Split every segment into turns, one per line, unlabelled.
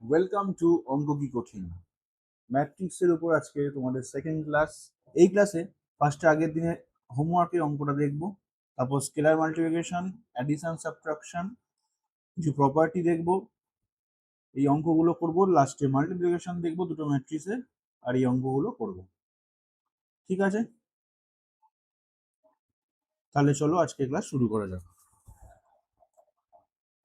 Welcome to অঙ্ক কি কঠিন ম্যাট্রিক্সের উপর আজকে তোমাদের সেকেন্ড ক্লাস। এই ক্লাসে ফার্স্টে আগের দিনে হোমওয়ার্কের অঙ্কটা দেখবো, তারপর স্কেলার মাল্টিপ্লিকেশন, অ্যাডিশন, সাবট্রাকশন, কিছু প্রপার্টি দেখবো। এই অঙ্কগুলো করব, লাস্টে মাল্টিপ্লিকেশন দেখবো দুটো ম্যাট্রিক্সের, আর এই অঙ্কগুলো করব। ঠিক আছে, তাহলে চলো আজকে ক্লাস শুরু করা যাক।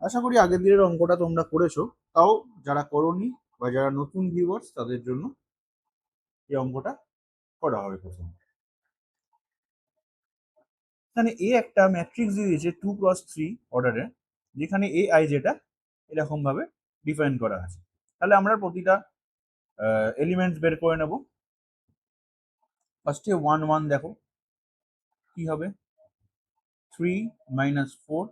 আশা করি আগের দিনের অঙ্কটা তোমরা করেছো, তাও যারা করোনি বা যারা নতুন ভিউয়ার্স তাদের জন্য এই অঙ্কটা করা হবে প্রথম। এখানে এ একটা ম্যাট্রিক্স দিয়ে দিয়েছে 2x3 অর্ডারে, যেখানে এ আই যেটা এরকম ভাবে ডিফাইন করা আছে। তাহলে আমরা প্রতিটা এলিমেন্টস বের করে নেব। ফার্স্টে 1 1 দেখো কি হবে, 3 - 4,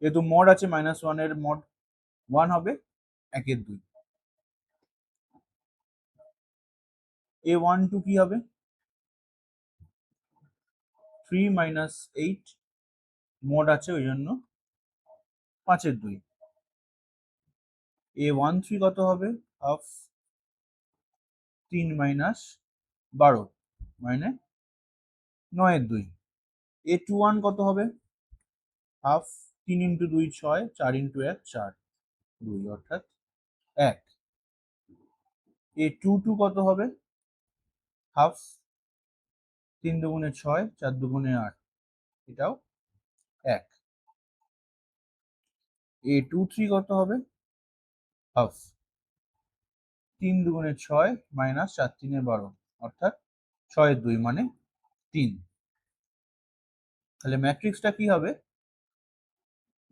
যেহেতু মড আছে -1 এর মড 1 হবে, 1 এর 2। A12 কি হবে, 3 - 8, মড আছে ওই জন্য 5 এর 2। A13 কত হবে, হাফ 3 - 12 মানে 9 এর 2। A21 কত হবে, হাফ 3 × 2 6, 4 × 1 4, 2 অর্থাৎ 1। A22 কত হবে, হাফ 3 × 2 = 6, 4 × 2 = 8, এটাও 1। A23 কত হবে, হাফ 3 × 2 = 6 - 4 × 3 = 12, অর্থাৎ 6 এর 2 মানে 3। তাহলে ম্যাট্রিক্সটা কি হবে,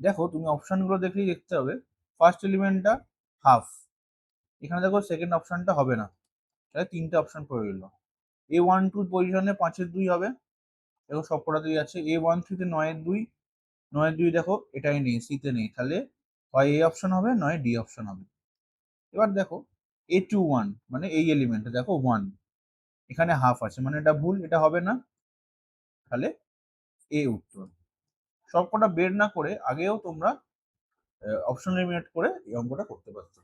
দেখো তুমি অপশনগুলো দেখলেই দেখতে হবে। ফার্স্ট এলিমেন্টটা হাফ, এখানে দেখো সেকেন্ড অপশনটা হবে না, তাহলে তিনটে অপশন পড়ে গেল। A12 পজিশনে 5 এর 2 হবে, দেখো সবকটাতেই আছে। A13 9 এর 2, 9 এর 2 দেখো এটাই নেই, সিতে নেই, তাহলে হয় এ অপশন হবে নয় ডি অপশন হবে। এবার দেখো A21 মানে এই এলিমেন্টে দেখো 1, এখানে হাফ আছে মানে এটা ভুল, এটা হবে না, তাহলে এ উত্তর। সবকটা বের না করে আগেও তোমরা অপশন এলিমিনেট করে এই অঙ্কটা করতে পারছো।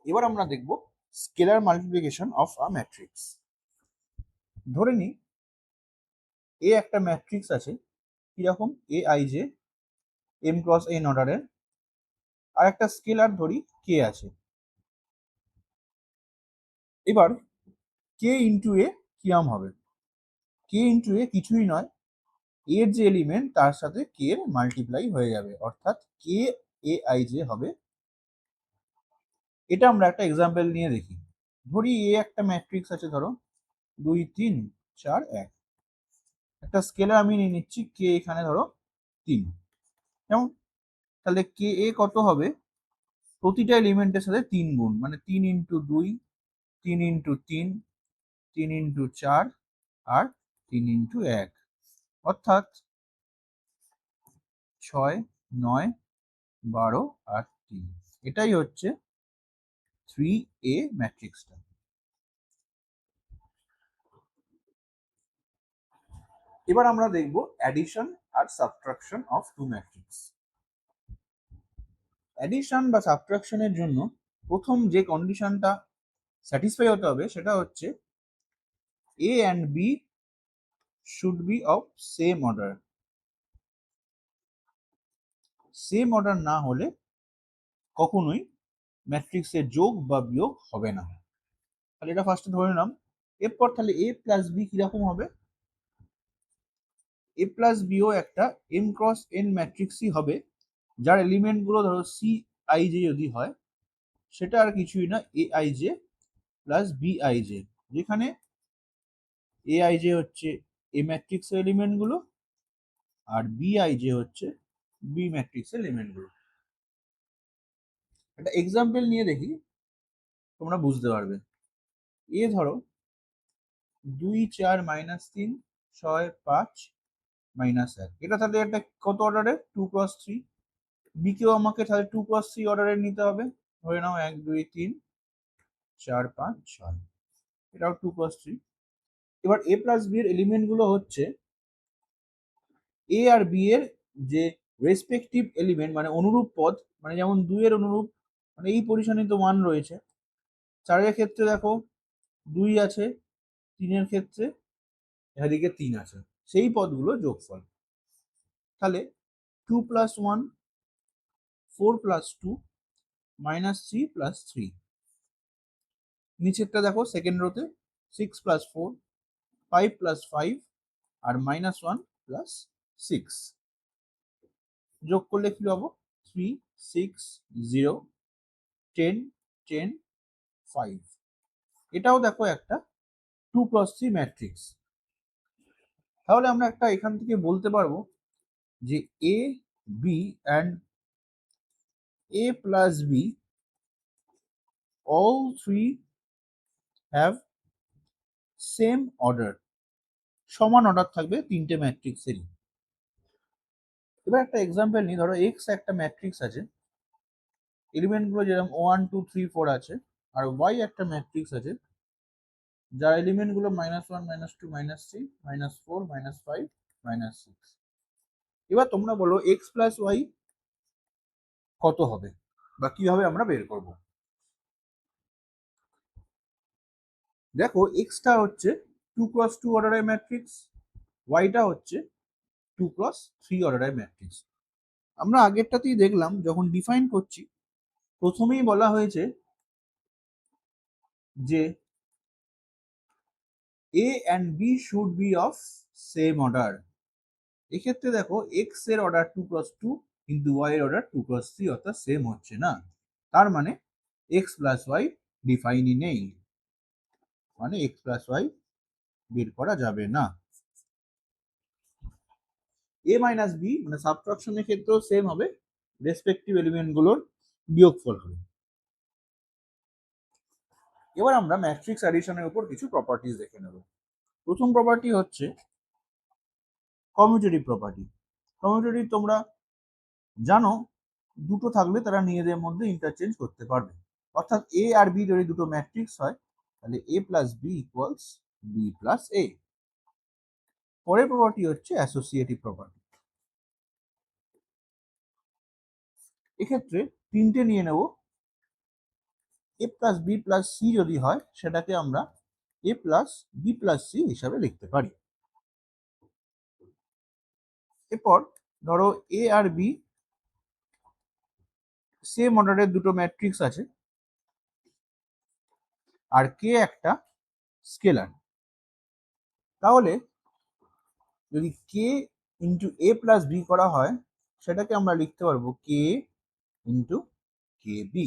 এবার আমরা দেখব scalar multiplication of a matrix. ধরে নিই এ একটা ম্যাট্রিক্স আছে, কিরকম, এ আই জে m×n অর্ডারের, আর একটা স্কেলার ধরি কে আছে। এবার কে ইন্টু এ কিরম হবে, কে ইন্টু এ কিছুই নয়, এর যে এলিমেন্ট তার সাথে কে এর মাল্টিপ্লাই হয়ে যাবে, অর্থাৎ কে এ আই জে হবে। এটা আমরা একটা এক্সাম্পল নিয়ে দেখি। ধরি এ একটা ম্যাট্রিক্স আছে, ধরো 2 3 4 1। একটা স্কেলার আমি নিয়ে নিচ্ছি কে, এখানে ধরো 3, যেমন। তাহলে কে এ কত হবে, প্রতিটা এলিমেন্টের সাথে 3 গুণ, মানে 3 × 2, 3 × 3, 3 × 4 আর 3 × 1, অর্থাৎ 6 9 12 আর 3। এটাই হচ্ছে 3A ম্যাট্রিক্সটা। এবার আমরা দেখব অ্যাডিশন আর subtraction of two matrix. Addition বা সাবট্রাকশনের জন্য প্রথম যে কন্ডিশনটা স্যাটিসফাই হতে হবে সেটা হচ্ছে A and B should be of same order. Same order না হলে কখনোই ম্যাট্রিক্সের যোগ বা বিয়োগ হবে না। তাহলে এটা ফার্স্টে ধরে নিলাম। এরপর তাহলে এ প্লাস বি কিরকম হবে, এ প্লাস বিও একটা m×n ম্যাট্রিক্সই হবে, যার এলিমেন্ট গুলো ধরো সি আই জে যদি হয়, সেটা আর কিছুই না A I J plus B I J, যেখানে এ আই জে হচ্ছে এ ম্যাট্রিক্সের এলিমেন্ট গুলো, আর বি আই জে হচ্ছে বি ম্যাট্রিক্সের এলিমেন্ট গুলো। একটা এক্সাম্পল নিয়ে দেখি, তোমরা বুঝতে পারবে। এ ধরো 2 4 -3 6 5 -1, এটা তাহলে একটা কত অর্ডারের, 2×3। বি কেও আমাকে তাহলে 2×3 অর্ডারের নিতে হবে, ধরে নাও 1 2 3 4 5 6, এটাও 2×3। এবার এ প্লাস বি এর এলিমেন্ট গুলো হচ্ছে এ আর বি এর যে রেসপেক্টিভ এলিমেন্ট, মানে অনুরূপ পদ, মানে যেমন 2 এর অনুরূপ মানে এই পজিশনে তো 1 রয়েছে। 4-এর ক্ষেত্রে দেখো 2 আছে, 3-এর ক্ষেত্রে এদিকে 3 আছে, সেই পদগুলো যোগফল। তাহলে 2 + 1, 4 + 2, -3 + 3। নিচেরটা দেখো সেকেন্ড রোতে 6 + 4, 5 + 5 আর -1 + 6 যোগ করলে কি পাবো? 3, 6, 0, 10, 10, 5। এটাও দেখো একটা 2 × 3 ম্যাট্রিক্স। তাহলে আমরা একটা এখান থেকে বলতে পারবো যে A, B and A + B all three have same order, সমান অর্ডার থাকবে তিনটে ম্যাট্রিক্সেরই। এবার একটা এক্সাম্পল নিই, ধরো এক্স একটা ম্যাট্রিক্স আছে, এলিমেন্টগুলো যেরকম 1, 2, 3, 4 আছে, আর ওয়াই একটা ম্যাট্রিক্স আছে যার এলিমেন্টগুলো -1, -2, -3, -4, -5, -6। এবার তোমরা বলো এক্স প্লাস ওয়াই কত হবে বা কিভাবে আমরা বের করব। দেখো এক্সটা হচ্ছে 2 × 2 অর্ডারের ম্যাট্রিক্স, ওয়াইটা হচ্ছে 2 × 3 অর্ডারের ম্যাট্রিক্স। আমরা আগেরটাতেই দেখলাম যখন ডিফাইন করছি প্রথমেই বলা হয়েছে যে A and B should be of same order। এক্ষেত্রে দেখো এক্স এর অর্ডার 2 × 2 কিন্তু ওয়াই এর অর্ডার 2 × 3, অর্থাৎ সেম হচ্ছে না। তার মানে এক্স প্লাস ওয়াই ডিফাইনই নেই, মানে এক্স প্লাস ওয়াই বের করা যাবে না। এ মাইনাস বি মানে সাবট্রাকশনের ক্ষেত্রেও সেম হবে, রেসপেক্টিভ এলিমেন্টগুলোর বিয়োগফল হবে। এবার আমরা ম্যাট্রিক্স অ্যাডিশনের উপর কিছু প্রপার্টিজ দেখে নেব। প্রথম প্রপার্টি হচ্ছে কমিউটেটিভ প্রপার্টি। কমিউটেটিভ তোমরা জানো, দুটো থাকলে তারা নিজেদের মধ্যে ইন্টারচেঞ্জ করতে পারবে। অর্থাৎ এ আর বি যদি দুটো ম্যাট্রিক্স হয় তাহলে A plus B equals B plus A. পরের প্রপার্টি হচ্ছে অ্যাসোসিয়েটিভ প্রপার্টি। এক্ষেত্রে তিনটে নিয়ে নেব। A plus B plus C যদি হয় সেটাকে আমরা A plus B plus C হিসাবে লিখতে পারি। এরপর ধরো এ আর বি সেম অর্ডারের দুটো ম্যাট্রিক্স আছে আর কে একটা স্কেলার, তাহলে যদি কে ইন্টু এ প্লাস বি করা হয় সেটাকে আমরা লিখতে পারবো কে ইন্টু কে বি।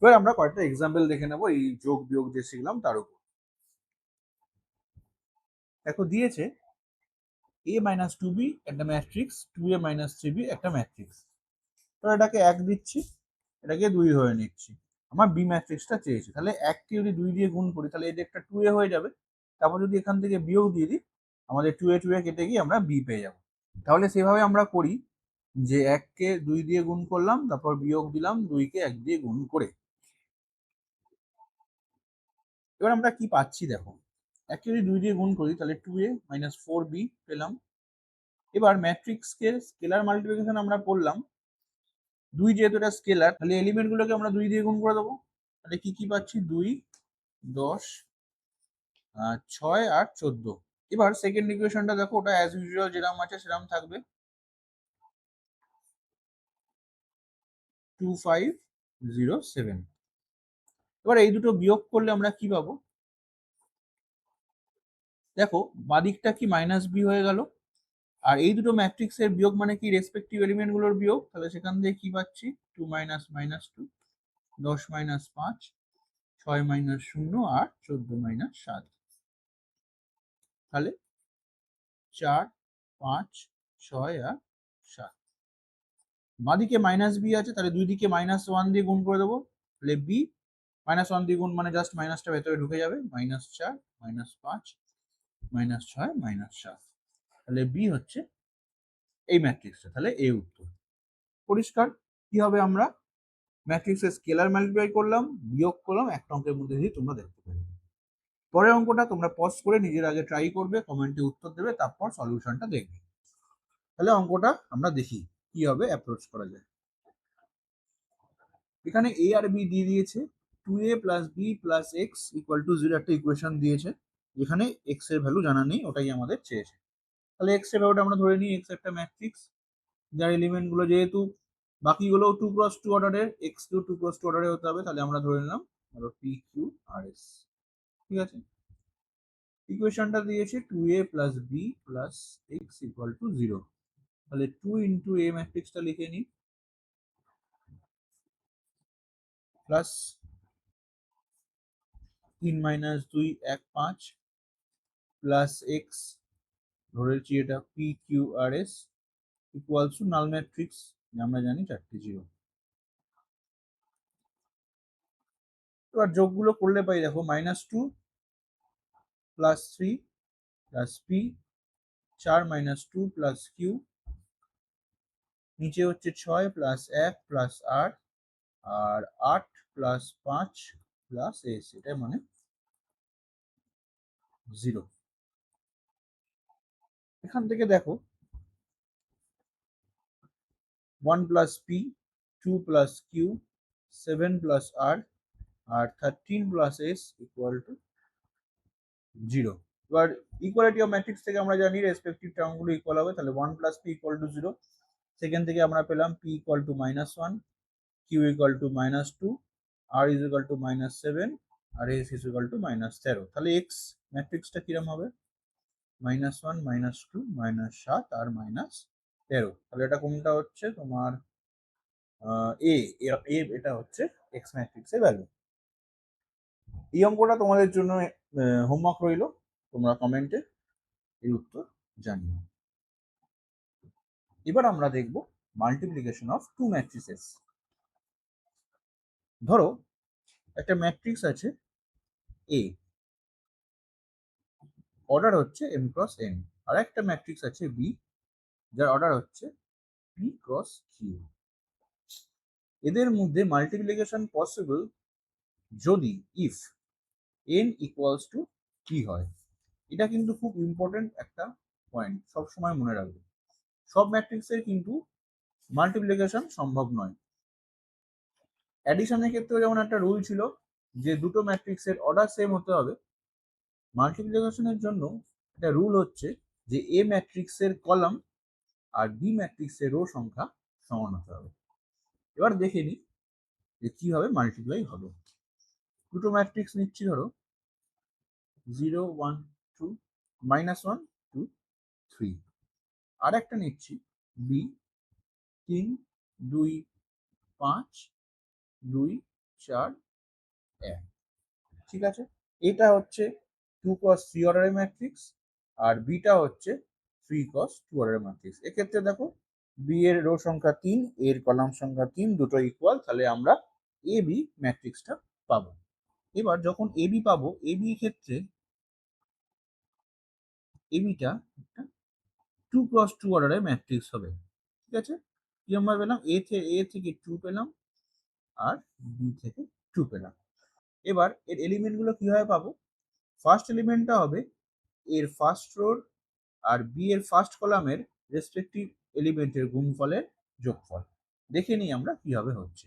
এবার আমরা কয়েকটা এক্সাম্পল দেখে নেবো এই যোগ বিয়োগ যে শিখলাম তার উপর। দেখো দিয়েছে a মাইনাস টু বি একটা ম্যাট্রিক্স, 2a মাইনাস 3b একটা ম্যাট্রিক্স। তো এটাকে 1 দিচ্ছি, এটাকে 2 ধরে নিচ্ছি। আমার বি ম্যাট্রিক্সটা চেয়েছে, তাহলে 1কে যদি 2 দিয়ে গুণ করি তাহলে এটা একটা 2a হয়ে যাবে। তারপর যদি এখান থেকে বিয়োগ দিয়ে দিই আমাদের 2a কেটে গিয়ে আমরা বি পেয়ে যাবো। তাহলে সেভাবে আমরা করি যে 1কে 2 দিয়ে গুণ করলাম, তারপর বিয়োগ দিলাম 2কে 1 দিয়ে গুণ করে। এবার আমরা কি পাচ্ছি দেখো, 1কে যদি 2 দিয়ে গুণ করি তাহলে 2a মাইনাস 4b পেলাম। এবার ম্যাট্রিক্সকে স্কেলার মাল্টিপ্লিকেশন আমরা করলাম, 2 যেহেতু এটা স্কেলার তাহলে এলিমেন্টগুলোকে আমরা 2 দিয়ে গুণ করে দেবো। তাহলে কি কি পাচ্ছি, 2, 10, 6 আর 14। এবার সেকেন্ড ইকুয়েশনটা দেখো, ওটা অ্যাজ ইউজুয়াল যেরকম আছে সেরকম থাকবে, 2, 5, 0, 7। এবার এই দুটো বিয়োগ করলে আমরা কি পাবো, দেখো বাদিকটা কি মাইনাস বি হয়ে গেল, আর এই দুটো ম্যাট্রিক্সের বিয়োগ মানে কি রেসপেক্টিভ এলিমেন্টগুলোর বিয়োগ। তাহলে সেখান থেকে কি পাচ্ছি, 2 মাইনাস মাইনাস 2, 10 মাইনাস 5, 6 মাইনাস 0 আর 14 মাইনাস 7। তাহলে 4, 5, 6 আর 7। বাঁদিকে মাইনাস বি আছে, তাহলে দুই দিকে -1 দিয়ে গুণ করে দেবো। তাহলে বি -1 দিয়ে গুণ মানে জাস্ট মাইনাসটা ভেতরে ঢুকে যাবে, -4, -5, -6, -7। তাহলে বি হচ্ছে এই ম্যাট্রিক্সটা, তাহলে এ উত্তর। পরিষ্কার কি হবে, আমরা ম্যাট্রিক্সের স্কেলার মাল্টিপ্লাই করলাম, বিয়োগ করলাম, একটা অঙ্কের মধ্যে দিয়ে তোমরা দেখতে পাবে। পরের অঙ্কটা তোমরা পজ করে নিজের আগে ট্রাই করবে, কমেন্টে উত্তর দেবে, তারপর সলিউশনটা দেখবে। তাহলে অঙ্কটা আমরা দেখি কিভাবে অ্যাপ্রোচ করা যায়। এখানে এ আর বি দিয়ে দিয়েছে, 2a plus B plus X equal to 0 একটা ইকুয়েশন দিয়েছে, যেখানে এক্স এর ভ্যালু জানা নেই, ওটাই আমাদের চেয়েছে। তাহলে এক্স এর ভ্যালুটা আমরা ধরে নিই, এক্স একটা ম্যাট্রিক্স যার এলিমেন্ট গুলো যেহেতু বাকিগুলো 2x2 অর্ডারের, এক্স কেও 2x2 অর্ডারের হতে হবে, তাহলে আমরা ধরে নিলাম ধরো পি কিউ আর এস। ঠিক আছে, ইকুয়েশনটা দিয়েছে 2a plus B plus X equal to 0। তাহলে 2 ইন্টু এ ম্যাট্রিক্সটা লিখে নিই, প্লাস 3 মাইনাস 2 1 5 প্লাস এক্স ধরেছি এটা P Q R S equals to null matrix, আমরা জানি 4টে 0। এবার যোগগুলো করলে পাই, দেখো -2 plus 3 plus P, 4 minus 2 plus Q, নিচে হচ্ছে 6 প্লাস 1 প্লাস 8 আর 8 প্লাস 5 প্লাস এস, এটা মানে 0। এখান থেকে দেখো 1 plus P, 2 plus Q, 7 plus R আর 13 প্লাস এস ইকুয়াল টু 0। এবার ইকুয়ালিটি অফ ম্যাট্রিক্স থেকে আমরা জানি রেসপেক্টিভ টার্মগুলো ইকুয়াল হবে, তাহলে 1 plus P equal to 0। Second থেকে আমরা পেলাম P equal to -1, Q equal to -2, R is equal to -7 আর এস ইজ ইকুয়াল টু -13। তাহলে এক্স ম্যাট্রিক্সটা কিরম হবে? -1 -2 -7 আর -13। তাহলে এটা কোনটা হচ্ছে তোমার এ, এটা হচ্ছে এক্স ম্যাট্রিক্সের ভ্যালু। এই অঙ্কটা তোমাদের জন্য হোমওয়ার্ক রইল, তোমরা কমেন্টে এর উত্তর জানিও। এবার আমরা দেখব মাল্টিপ্লিকেশন অফ টু ম্যাট্রিসেস। ধরো একটা ম্যাট্রিক্স আছে এ, অর্ডার হচ্ছে m ক্রস n, আর একটা ম্যাট্রিক্স আছে বি যার অর্ডার হচ্ছে p ক্রস কিউ। এদের মধ্যে মাল্টিপ্লিকেশন পসিবল যদি if n equals to p হয়। এটা কিন্তু খুব ইম্পর্টেন্ট একটা পয়েন্ট, সব সময় মনে রাখবে। সব ম্যাট্রিক্সের কিন্তু মাল্টিপ্লিকেশন সম্ভব নয়। অ্যাডিশনের ক্ষেত্রে যেমন একটা রুল ছিল যে দুটো ম্যাট্রিক্সের অর্ডার সেম হতে হবে, মাল্টিপ্লিকেশনের জন্য একটা রুল হচ্ছে যে এ ম্যাট্রিক্সের কলাম আর বি ম্যাট্রিক্সের রো সংখ্যা সমান হতে হবে। এবার দেখে নিই যে কিভাবে মাল্টিপ্লাই হবে। দুটো ম্যাট্রিক্স নিচ্ছি, ধরো 0 1 2 -1 2 3, আর একটা নিচ্ছি বি 3 2 5 2 4 1। ঠিক আছে, এটা হচ্ছে 2 ক্রস 3 অর্ডারের ম্যাট্রিক্স আর বিটা হচ্ছে 3 ক্রস 2 অর্ডারের ম্যাট্রিক্স। এক্ষেত্রে দেখো বি এর রো সংখ্যা 3, এর কলাম সংখ্যা 3, দুটো ইকুয়াল, তাহলে আমরা এ বি ম্যাট্রিক্সটা পাবো। এবার যখন এ বি পাবো, এ বি ক্ষেত্রে এ বিটা একটা 2 ক্রস 2 অর্ডারের ম্যাট্রিক্স হবে। ঠিক আছে, কি আমরা পেলাম? এ থেকে 2 পেলাম আর বি থেকে 2 পেলাম। এবার এর এলিমেন্টগুলো কিভাবে পাবো? ফার্স্ট এলিমেন্টটা হবে এর ফার্স্ট রোর আর বি এর ফার্স্ট কলামের রেসপেক্টিভ এলিমেন্টের গুণফলের যোগফল। দেখে নিই আমরা কিভাবে হচ্ছে।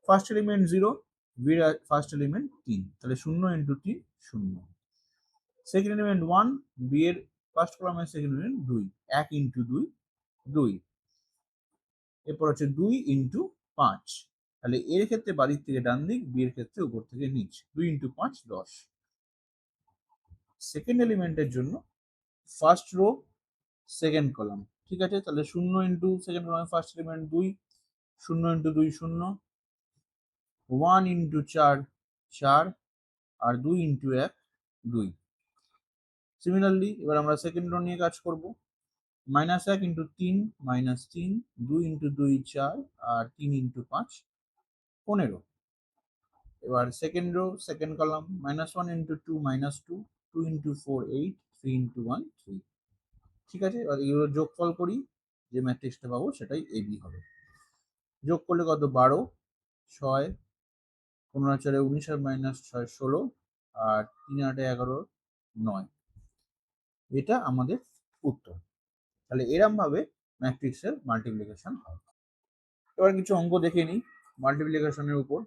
ফার্স্ট এলিমেন্ট 0, বি এর ফার্স্ট এলিমেন্ট 3, তাহলে 0 ইন্টু 3 0। সেকেন্ড এলিমেন্ট 1, বি এর ফার্স্ট কলামের সেকেন্ড এলিমেন্ট 2, 1 ইন্টু 2 2। এরপর হচ্ছে 2 ইন্টু 5, তাহলে এর ক্ষেত্রে বাড়ির থেকে ডান দিক, বি এর ক্ষেত্রে উপর থেকে নিচ, 2 ইন্টু 5 10। সেকেন্ড এলিমেন্টের জন্য ফার্স্ট রো সেকেন্ড কলাম। ঠিক আছে, তাহলে 0 into second column first element 2, 0 into 2 0, 1 into 4 4 আর 2 ইন্টু 1 2। সিমিলারলি এবার আমরা সেকেন্ড রো নিয়ে কাজ করব। -1 ইন্টু 3 -3, 2 ইন্টু 2 4 আর 3 ইন্টু 5 15। এবার second rho second column, -1 into 2 -2, 2 into 4 8, 3 into 1 3। ঠিক আছে, এবার এগুলো যোগফল করি, যে ম্যাট্রিক্সটা পাবো সেটাই এ বি হবে। যোগ করলে কত? 12 6 15 4 19 আর -6 16 আর 3 8 11 9। এটা আমাদের উত্তর। তাহলে এরম ভাবে ম্যাট্রিক্সের মাল্টিপ্লিকেশন হয়। এবার কিছু অঙ্ক দেখে নিই। মাল্টিপ্লিকেশনের উপর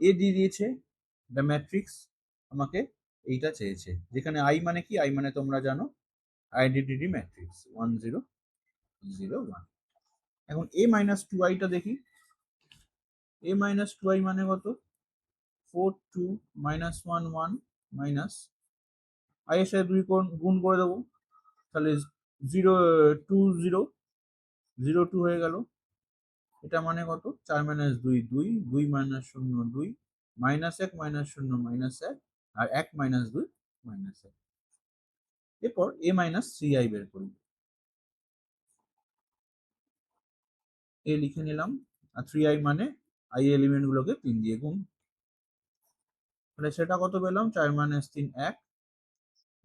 এ দিয়ে দিয়েছে দ্য ম্যাট্রিক্স, আমাকে এইটা চেয়েছে, যেখানে আই মানে কি, আই মানে তোমরা জানো আইডেন্টিটি ম্যাট্রিক্স 1 0 0 1। এখন a মাইনাস টু আইটা দেখি, a মাইনাস টু আই মানে কত, 4 2 মাইনাস 1 1 মাইনাস আই এর সাথে 2 গুণ করে দেবো, তাহলে 0 2 0 0 2 হয়ে গেল। এটা মানে কত, 4 minus 2 2 2 minus 0 2 minus 1 minus 0 minus 1 আর 1 মাইনাস 2 মাইনাস 1। এরপর a মাইনাস 3i বের করি, a লিখে নিলাম, আর 3i মানে i এলিমেন্ট গুলোকে 3 দিয়ে গুণ, তাহলে সেটা কত পেলাম, 4 minus 3 1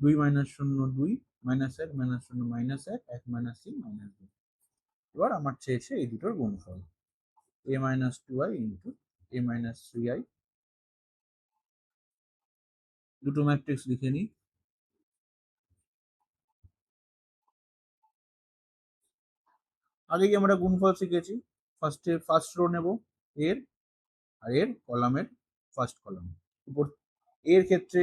2 minus 0 2 minus 1 minus 0 minus 1 1 minus 3 minus 2। এবার আমার চেয়েছে এই দুটোর গুণফল a minus 2i into a minus 3i। দুটো ম্যাট্রিক্স লিখে নিই, আগে কি আমরা গুণফল শিখেছি, ফার্স্ট রো নেব এর, আর এর কলামের ফার্স্ট কলাম উপর, এর ক্ষেত্রে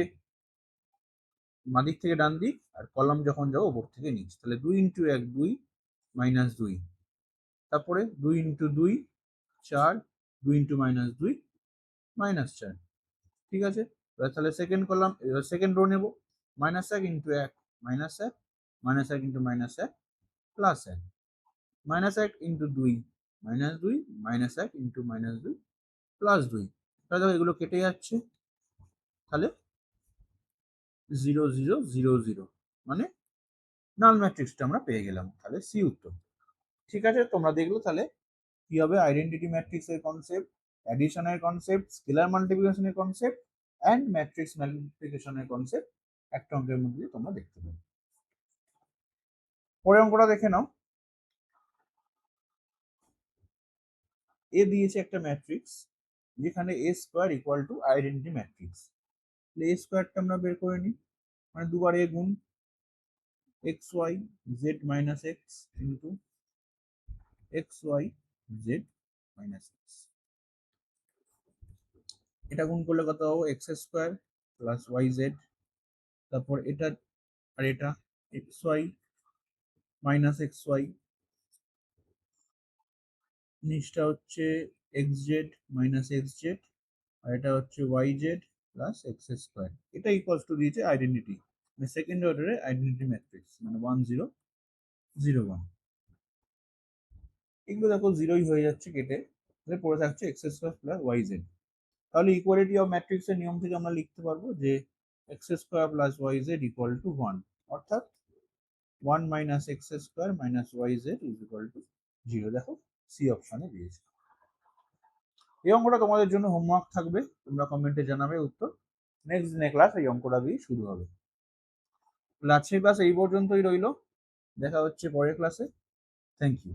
বাঁদিক থেকে ডান দিক, আর কলাম যখন যাবো উপর থেকে নিচ, তাহলে 2 ইন্টু 1 2 মাইনাস 2, তারপরে 2 ইন্টু 2 4 2 ইন্টু মাইনাস 2 মাইনাস 4। ঠিক আছে, তাহলে সেকেন্ড কলাম সেকেন্ড রো নেব, minus 1 into 1 minus 1 minus 1 into minus 1 plus 1 minus 1 into 2 minus 2 minus 1 into minus 2 plus 2। তাহলে দেখো এগুলো কেটে যাচ্ছে, তাহলে 0 0 0 0 মানে নাল ম্যাট্রিক্সটা আমরা পেয়ে গেলাম, তাহলে সি উত্তর। ঠিক আছে, তোমরা দেখলো তাহলে কি হবে আইডেন্টিটি ম্যাট্রিক্সের কনসেপ্ট, অ্যাডিশনের কনসেপ্ট, স্কেলার মাল্টিপ্লিকেশনের কনসেপ্ট অ্যান্ড ম্যাট্রিক্স মাল্টিপ্লিকেশনের কনসেপ্ট একটা অঙ্কের মধ্যে দিয়ে তোমরা দেখতে পাবে। পরের অঙ্কটা দেখে নাও, এ দিয়েছে একটা ম্যাট্রিক্স যেখানে A square equal to identity matrix, তাহলে এ স্কোয়ারটা আমরা বের করে নিই, মানে দুবার এ গুণ X Y Z minus X into X Y Z minus X, এটা গুণ করলে কত হবে, X square plus Y Z, তারপর এটা আর এটা X Y minus X Y, নিচটা হচ্ছে X Z minus X Z, আর এটা হচ্ছে Y Z plus X square. এটা ইকুয়ালস টু দিয়েছে আইডেন্টিটি, মানে সেকেন্ড অর্ডারের আইডেন্টিটি ম্যাট্রিক্স, মানে 1 0 0 1। এগুলো দেখো জিরোই হয়ে যাচ্ছে কেটে, তাহলে পড়ে থাকছে X square plus Y Z. তাহলে ইকুয়ালিটি অফ ম্যাট্রিক্সের নিয়ম থেকে আমরা লিখতে পারবো যে X square plus Y Z equal to 1, অর্থাৎ 1 minus X square minus Y Z is equal to 0। দেখো সি অপশনে দিয়েছে। এই অঙ্কটা তোমাদের জন্য হোমওয়ার্ক থাকবে, তোমরা কমেন্টে জানাবে উত্তর। নেক্সট দিনে ক্লাস এই অঙ্কটা দিয়ে শুরু হবে। আজকের ক্লাস এই পর্যন্তই রইল, দেখা হচ্ছে পরের ক্লাসে। Thank you.